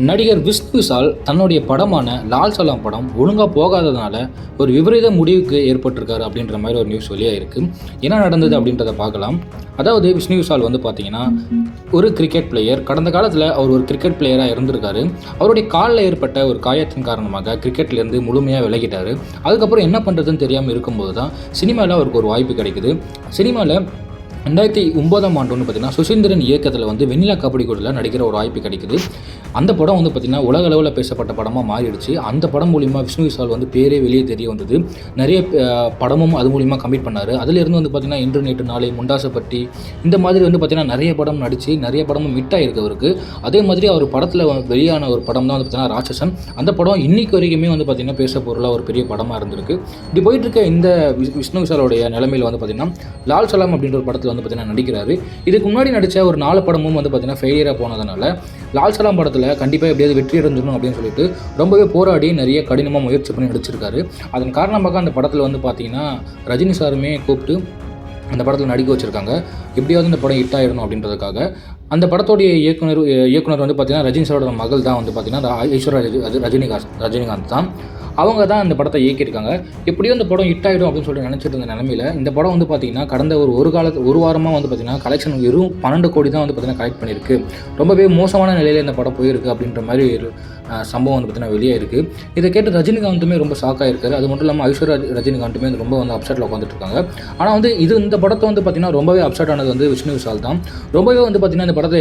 நடிகர் விஷ்ணு விஷால் தன்னுடைய படமான லால் சலாம் படம் ஒழுங்காக போகாததுனால ஒரு விபரீத முடிவுக்கு ஏற்பட்டிருக்காரு அப்படின்ற மாதிரி ஒரு நியூஸ் வெளியாக இருக்குது. என்ன நடந்தது அப்படின்றத பார்க்கலாம். அதாவது விஷ்ணு விஷால் வந்து பார்த்தீங்கன்னா ஒரு கிரிக்கெட் பிளேயர். கடந்த காலத்தில் அவர் ஒரு கிரிக்கெட் பிளேயராக இருந்திருக்காரு. அவருடைய காலில் ஏற்பட்ட ஒரு காயத்தின் காரணமாக கிரிக்கெட்லேருந்து முழுமையாக விலகிட்டார். அதுக்கப்புறம் என்ன பண்ணுறதுன்னு தெரியாமல் இருக்கும்போது தான் சினிமாவில் அவருக்கு ஒரு வாய்ப்பு கிடைக்குது. சினிமாவில் 2009ஆம் ஆண்டு வந்து பார்த்திங்கன்னா சுசீந்திரன் இயக்கத்தில் வந்து வெண்ணிலா கபடி கூடல நடிக்கிற ஒரு வாய்ப்பு கிடைக்குது. அந்த படம் வந்து பார்த்திங்கன்னா உலக அளவில் பேசப்பட்ட படமாக மாறிடுச்சு. அந்த படம் மூலிமா விஷ்ணு விஷால் வந்து பேரே வெளியே தெரிய வந்தது. நிறைய படமும் அது மூலிமா கமிட் பண்ணார். அதிலிருந்து வந்து பார்த்திங்கன்னா இன்று நேற்று நாளை முண்டாசப்பட்டி இந்த மாதிரி வந்து பார்த்திங்கன்னா நிறைய படம் நடித்து நிறைய படமும் ஹிட் ஆகிருக்கு அவருக்கு. அதே மாதிரி அவர் படத்தில் வெளியான ஒரு படம் தான் வந்து பார்த்திங்கன்னா ராட்சசன். அந்த படம் இன்னைக்கு வரைக்குமே வந்து பார்த்திங்கன்னா பேச பொருளாக ஒரு பெரிய படமாக இருந்திருக்கு. இப்படி போயிட்டு இருக்க இந்த விஷ்ணு விஷாலுடைய நிலைமையில் வந்து பார்த்திங்கன்னா லால் சலாம் அப்படின்ற ஒரு படத்தில் வந்து பார்த்திங்கன்னா நடிக்கிறாரு. இதுக்கு முன்னாடி நடித்த ஒரு 4 படமும் வந்து பார்த்திங்கன்னா ஃபெயிலியராக போனதுனால லால் சலாம் படத்தில் கண்டிப்பாக எப்படியாவது வெற்றி அடைஞ்சிடணும் அப்படின்னு சொல்லிட்டு ரொம்பவே போராடி நிறைய கடினமாக முயற்சி பண்ணி நடிச்சிருக்காரு. அதன் காரணமாக அந்த படத்தில் வந்து பார்த்திங்கன்னா ரஜினி சாருமே கூப்பிட்டு அந்த படத்தில் நடிக்க வச்சுருக்காங்க. எப்படியாவது இந்த படம் ஹிட் ஆகிடணும் அப்படின்றதுக்காக. அந்த படத்தோடைய இயக்குனர் வந்து பார்த்திங்கன்னா ரஜினி சாரோட மகள் தான் வந்து பார்த்திங்கன்னா ஐஸ்வர்யா ரஜினிகாந்த் தான். அவங்க தான் அந்த படத்தை இயக்கியிருக்காங்க. எப்படியும் இந்த படம் ஹிட் ஆகிடும் அப்படின்னு சொல்லிட்டு நினச்சிட்டு இருந்த நிலமையில் இந்த படம் வந்து பார்த்திங்கன்னா கடந்த ஒரு வாரமாக வந்து பார்த்திங்கன்னா கலெக்ஷன் வெறும் 12 கோடி தான் வந்து பார்த்திங்கன்னா கலெக்ட் பண்ணியிருக்கு. ரொம்பவே மோசமான நிலையில் இந்த படம் போயிருக்கு அப்படின்ற மாதிரி ஒரு சம்பவம் வந்து பார்த்திங்கன்னா வெளியே இருக்குது. இதை கேட்டு ரஜினிகாந்துமே ரொம்ப ஷாக்காக இருக்காரு. அது மட்டும் இல்லாமல் ஐஸ்வர்யா ரஜினிகாந்துமே ரொம்ப வந்து அப்செட்டில் உட்காந்துட்டு இருக்காங்க. ஆனால் வந்து இந்த படத்தை வந்து பார்த்திங்கன்னா ரொம்பவே அப்செட் ஆனது வந்து விஷ்ணு விஷால் தான். ரொம்பவே வந்து பார்த்திங்கன்னா இந்த படத்தை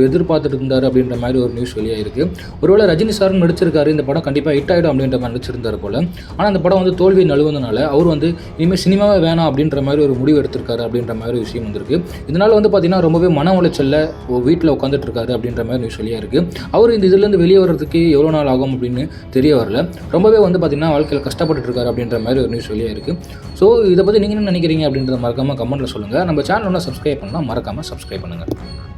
எதிர்பார்த்துட்டு இருந்தார் அப்படின்ற மாதிரி ஒரு நியூஸ் வெளியாக இருக்குது. ஒருவேளை ரஜினி சாரும் நடிச்சிருக்காரு, இந்த படம் கண்டிப்பாக ஹிட் ஆகிடும் அப்படின்ற மாதிரி நடிச்சிருந்தார் போல். ஆனால் அந்த படம் வந்து தோல்வி நழுவுனதுனால அவர் வந்து இனிமேல் சினிமாவே வேணாம் அப்படின்ற மாதிரி ஒரு முடிவு எடுத்திருக்காரு அப்படின்ற மாதிரி ஒரு விஷயம் வந்திருக்கு. இதனால் வந்து பார்த்திங்கன்னா ரொம்பவே மன உளைச்சலில் வீட்டில் உட்காந்துட்டு இருக்காரு அப்படின்ற மாதிரி நியூஸ் வெளியாக இருக்குது. அவர் இந்த இதுலேருந்து வெளியே வர்றதுக்கு எவ்வளோ நாள் ஆகும் அப்படின்னு தெரிய வரல. ரொம்பவே வந்து பார்த்திங்கன்னா வாழ்க்கையில் கஷ்டப்பட்டு இருக்காரு அப்படின்ற மாதிரி ஒரு நியூஸ் வெளியாக இருக்குது. ஸோ இதை பற்றி நீங்கள் என்ன நினைக்கிறீங்க அப்படின்றத மறக்காமல் கமெண்ட்டில் சொல்லுங்கள். நம்ம சேனல் ஒன்று சப்ஸ்கிரைப் பண்ணலாம், மறக்காமல் சப்ஸ்கிரைப் பண்ணுங்கள்.